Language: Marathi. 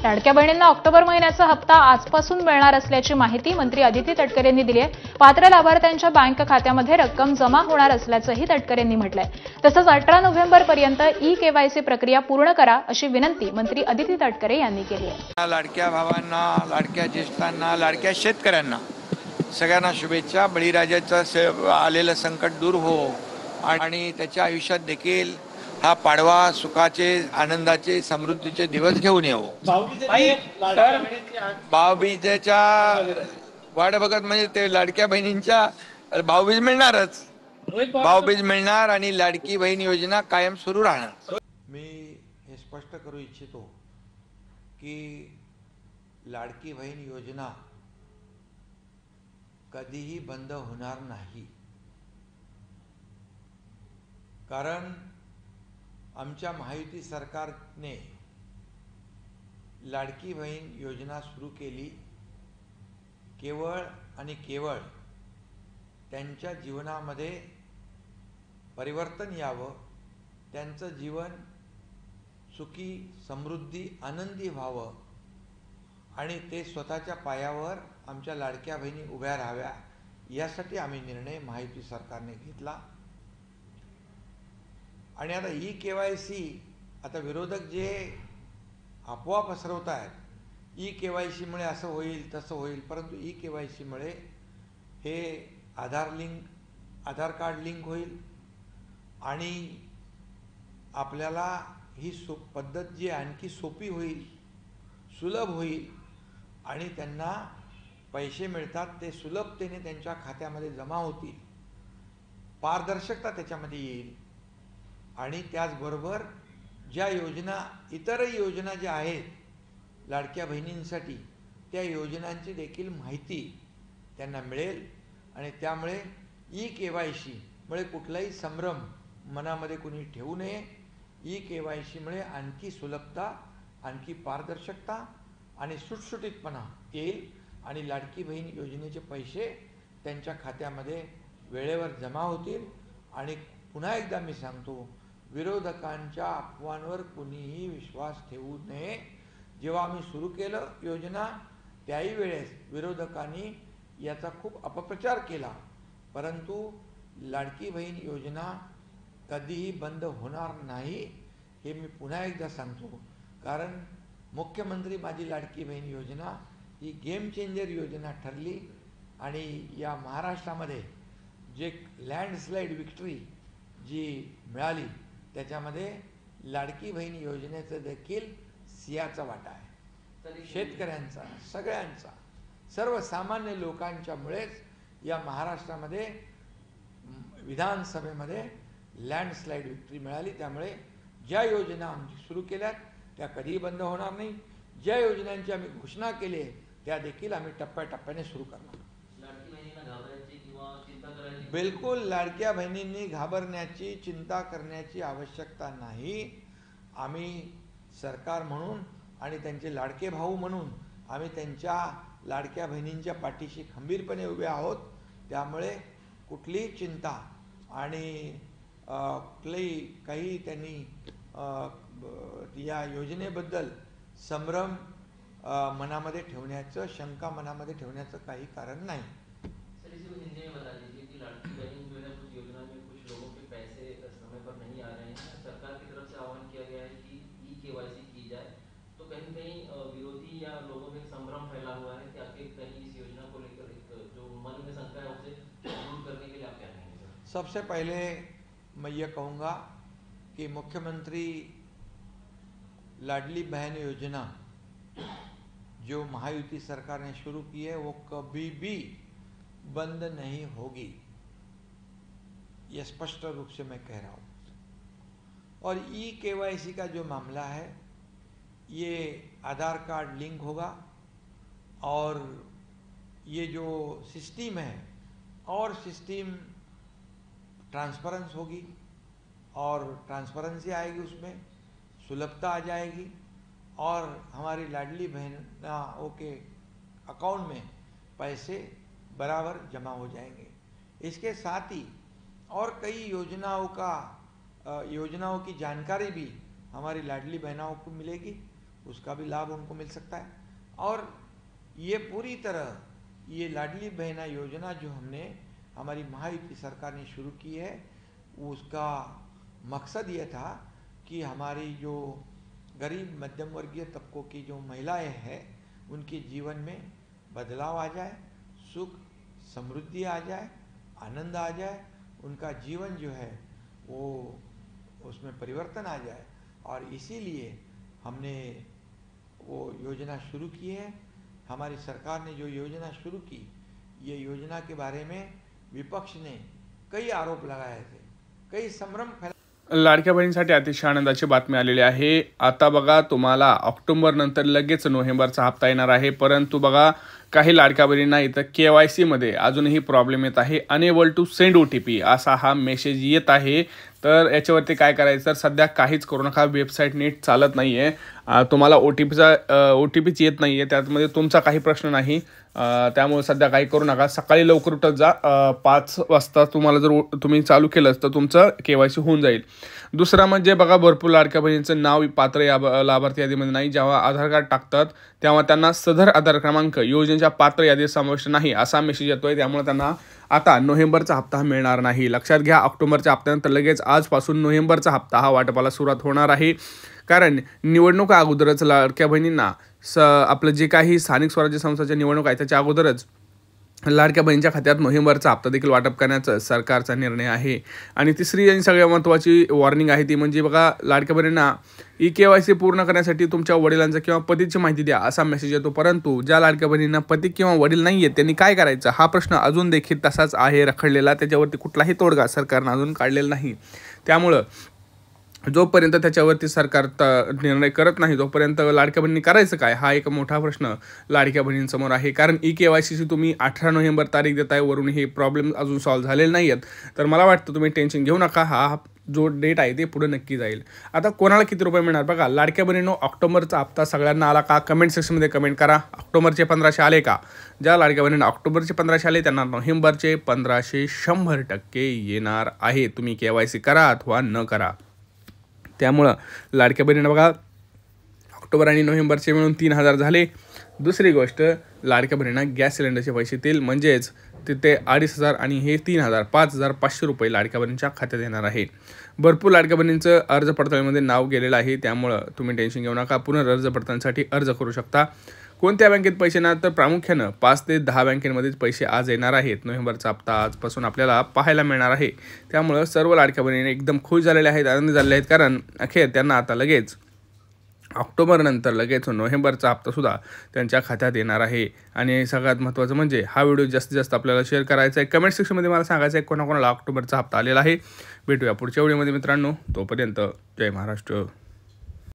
लाडक्या बहिणींना ऑक्टोबर महिन्याचा हप्ता आजपासून मिळणार असल्याची माहिती मंत्री अदिती तटकरे यांनी दिली आहे। पात्र लाभार्थ्यांच्या बँक खात्यामध्ये रक्कम जमा होणार असल्याचंही तटकरे यांनी म्हटलंय। तसंच 18 नोव्हेंबरपर्यंत ई-केवायसी प्रक्रिया पूर्ण करा अशी विनंती मंत्री अदिती तटकरे यांनी केली आहे। लाडक्या भावांना, लाडक्या ज्येष्ठांना, लाडक्या शेतकऱ्यांना सगळ्यांना शुभेच्छा। बळीराजाचं आलेलं संकट दूर हो आणि त्याच्या आयुष्यात देखील हा पाडवा सुखाचे, आनंदाचे, समृद्धीचे दिवस घेऊन येऊ। भाऊबीजेच्या वाट बघत म्हणजे ते लाडक्या बहिणींच्या भाऊबीज मिळणारच, भाऊबीज मिळणार आणि लाडकी बहीण योजना कायम सुरू राहणार। मी हे स्पष्ट करू इच्छितो की लाडकी बहीण योजना कधीही बंद होणार नाही, कारण आमच्या महायुती सरकारने लाडकी बहीण योजना सुरू केली केवळ आणि केवळ त्यांच्या जीवनामध्ये परिवर्तन यावं, त्यांचं जीवन सुखी, समृद्धी, आनंदी व्हावं आणि ते स्वतःच्या पायावर आमच्या लाडक्या बहिणी उभ्या राहाव्या, यासाठी आम्ही निर्णय महायुती सरकारने घेतला। आणि आता ई-केवायसी, आता विरोधक जे अफवा पसरवत आहेत, ई-केवायसीमुळे असं होईल तसं होईल, परंतु ई-केवायसीमुळे हे आधार कार्ड लिंक होईल आणि आपल्याला ही पद्धत जी आणखी सोपी होईल, सुलभ होईल आणि त्यांना पैसे मिळतात ते सुलभतेने त्यांच्या खात्यामध्ये जमा होतील, पारदर्शकता त्याच्यामध्ये येईल आणि त्याचबरोबर ज्या योजना, इतरही योजना ज्या आहेत लाडक्या बहिणींसाठी, त्या योजनांची देखील माहिती त्यांना मिळेल आणि त्यामुळे ई-केवायसीमुळे कुठलाही संभ्रम मनामध्ये कुणी ठेवू नये। ई-केवायसीमुळे आणखी सुलभता, आणखी पारदर्शकता आणि सुटसुटीतपणा येईल आणि लाडकी बहीण योजनेचे पैसे त्यांच्या खात्यामध्ये वेळेवर जमा होतील। आणि पुन्हा एकदा मी सांगतो, विरोधकांच्या अफवांवर कुणीही विश्वास ठेवू नये। जेव्हा आम्ही सुरू केलं योजना त्याही वेळेस विरोधकांनी याचा खूप अपप्रचार केला, परंतु लाडकी बहीण योजना कधीही बंद होणार नाही हे मी पुन्हा एकदा सांगतो, कारण मुख्यमंत्री माझी लाडकी बहीण योजना ही गेम चेंजर योजना ठरली आणि या महाराष्ट्रामध्ये जे लँडस्लाईड विक्ट्री जी मिळाली त्याच्यामध्ये लाडकी बहीण योजनेचं देखील सिंहाचा वाटा आहे। शेतकऱ्यांचा, सगळ्यांचा, सर्वसामान्य लोकांच्यामुळेच या महाराष्ट्रामध्ये विधानसभेमध्ये लँडस्लाईड विक्ट्री मिळाली। त्यामुळे ज्या योजना आम्ही सुरू केल्यात त्या कधीही बंद होणार नाही, ज्या योजनांची आम्ही घोषणा केली आहे त्या देखील आम्ही टप्प्याटप्प्याने सुरू करणार। बिलकुल लाडक्या बहिणींनी घाबरण्याची, चिंता करण्याची आवश्यकता नाही। आम्ही सरकार म्हणून आणि त्यांचे लाडके भाऊ म्हणून आम्ही त्यांच्या लाडक्या बहिणींच्या पाठीशी खंबीरपणे उभे आहोत। त्यामुळे कुठलीही चिंता आणि काही त्यांनी या योजनेबद्दल संभ्रम मनामध्ये ठेवण्याचं, शंका मनामध्ये ठेवण्याचं काही कारण नाही। विरोधी या लोगों में संभ्रम फैला हुआ है कि आखिर कहीं इस योजना को लेकर जो मन में शंका है उसे दूर करने के लिए आप क्या कहेंगे? सबसे पहले मैं ये कहूँगा कि मुख्यमंत्री लाडली बहन योजना जो महायुति सरकार ने शुरू की है वो कभी भी बंद नहीं होगी, ये स्पष्ट रूप से मैं कह रहा हूँ। और ई-केवायसी का जो मामला है ये आधार कार्ड लिंक होगा और ये जो सिस्टम है और सिस्टम ट्रांसपेरेंस होगी और ट्रांसपेरेंसी आएगी, उसमें सुलभता आ जाएगी और हमारी लाडली बहनों के अकाउंट में पैसे बराबर जमा हो जाएंगे। इसके साथ ही और कई योजनाओं की जानकारी भी हमारी लाडली बहनों को मिलेगी उसका भी लाभ उनको मिल सकता है। और ये पूरी तरह ये लाडली बहना योजना जो हमने हमारी महायुति सरकार ने शुरू की है, उसका मकसद ये था कि हमारी जो गरीब मध्यम वर्गीय तबकों की जो महिलाएं हैं उनके जीवन में बदलाव आ जाए, सुख समृद्धि आ जाए, आनंद आ जाए, उनका जीवन जो है वो उसमें परिवर्तन आ जाए। और इसीलिए हमने वो योजना शुरू की है। हमारी सरकार ने जो योजना शुरू की, ये योजना के बारे में विपक्ष ने कई आरोप लगाए थे, कई संभ्रम फैला। लाडक्या बहिणीसाठी अतिशय आनंदाची बातमी आलेली आहे। आता बघा तुम्हाला ऑक्टोबर नंतर लगेच नोव्हेंबरचा हप्ता येणार आहे, परंतु बघा काही लाडक्या बहिणींना इथं KYC मध्ये अजूनही प्रॉब्लेम येत आहे। अनेबल टू सेंड OTP असा हा मेसेज येत आहे। तर याच्यावरती काय करायचं, तर सध्या काहीच करू नका, वेबसाईट नीट चालत नाही आहे, तुम्हाला OTPच येत नाही आहे, त्यामध्ये तुमचा काही प्रश्न नाही, त्यामुळे सध्या काही करू नका। सकाळी लवकर उठत जा, 5 वाजता तुम्हाला जर तुम्ही चालू केलं तर तुमचं KYC होऊन जाईल। दुसरा म्हणजे बघा भरपूर लाडक्या बहिणींचं नाव पात्र या लाभार्थी यादीमध्ये नाही। जेव्हा आधार कार्ड टाकतात तेव्हा त्यांना सदर आधार क्रमांक योजनेच्या पात्र यादीत समाविष्ट नाही असा मेसेज येतोय, त्यामुळे त्यांना आता नोव्हेंबरचा हप्ता मिळणार नाही। लक्षात घ्या, ऑक्टोबरच्या हप्त्यानंतर लगेच आजपासून नोव्हेंबरचा हप्ता हा वाटपाला सुरुवात होणार आहे, कारण निवडणुका अगोदरच लाडक्या बहिणींना आपलं जे काही स्थानिक स्वराज्य संस्थांच्या निवडणूक आहे त्याच्या अगोदरच लाडक्या बहिणीच्या खात्यात नोव्हेंबरचा हप्ता देखील वाटप करण्याचा सरकारचा निर्णय आहे। आणि तिसरी आणि सगळ्यात महत्त्वाची वॉर्निंग आहे ती म्हणजे बघा, लाडक्या बहिणींना KYC पूर्ण करण्यासाठी तुमच्या वडिलांचा किंवा पतीची माहिती द्या असा मेसेज येतो, परंतु ज्या लाडक्या बहिणींना पती किंवा वडील नाही आहेत त्यांनी काय करायचं हा प्रश्न अजून देखील तसाच आहे रखडलेला, त्याच्यावरती कुठलाही तोडगा सरकारनं अजून काढलेला नाही। त्यामुळं जोपर्यंत त्याच्यावरती सरकार निर्णय करत नाही तोपर्यंत लाडक्या बहिणींनी करायचं काय हा एक मोठा प्रश्न लाडक्या बहिणींसमोर आहे। कारण KYCची तुम्ही 18 नोव्हेंबर तारीख देताय, वरून हे प्रॉब्लेम अजून सॉल्व्ह झालेले नाही आहेत, तर मला वाटतं तुम्ही टेन्शन घेऊ नका, हा जो डेट आहे ते पुढे नक्की जाईल। आता कोणाला किती रुपये मिळणार बघा, लाडक्या बहिणींनो ऑक्टोबरचा हप्ता सगळ्यांना आला का कमेंट सेक्शनमध्ये कमेंट करा। ऑक्टोबरचे 1500 आले का? ज्या लाडक्या बहिणींना ऑक्टोबरचे 1500 आले त्यांना नोव्हेंबरचे 1500 100% येणार आहे, तुम्ही KYC करा अथवा न करा। त्यामुळं लाडक्या बहिणींना बघा ऑक्टोबर आणि नोव्हेंबरचे मिळून 3000 झाले। दुसरी गोष्ट, लाडक्या बहिणींना गॅस सिलेंडरचे पैसे येतील, म्हणजेच तिथे 2500 आणि हे 3000 5500 रुपये लाडक्या बहिणींच्या खात्यात येणार आहे। भरपूर लाडक्या बहिणींचं अर्ज पडताळणीमध्ये नाव गेलेलं आहे, त्यामुळं तुम्ही टेन्शन घेऊ नका, पुनर्अर्ज पडताळणीसाठी अर्ज करू शकता। कोणत्या बँकेत पैसे येणार, तर प्रामुख्यानं 5 ते 10 बँकेमध्येच पैसे आज येणार आहेत। नोव्हेंबरचा हप्ता आजपासून आपल्याला पाहायला मिळणार आहे, त्यामुळं सर्व लाडक्या बहिणी एकदम खुश झालेले आहेत, आनंदी झालेले आहेत, कारण अखेर त्यांना आता लगेच ऑक्टोबर नंतर लगेच नोव्हेंबरचा हप्तासुद्धा त्यांच्या खात्यात येणार आहे। आणि सगळ्यात महत्त्वाचं म्हणजे हा व्हिडिओ जास्तीत जास्त आपल्याला शेअर करायचा आहे, कमेंट सेक्शनमध्ये मला सांगायचं आहे कोणाकोणाला ऑक्टोबरचा हप्ता आलेला आहे। भेटूया पुढच्या व्हिडिओमध्ये मित्रांनो, तोपर्यंत जय महाराष्ट्र।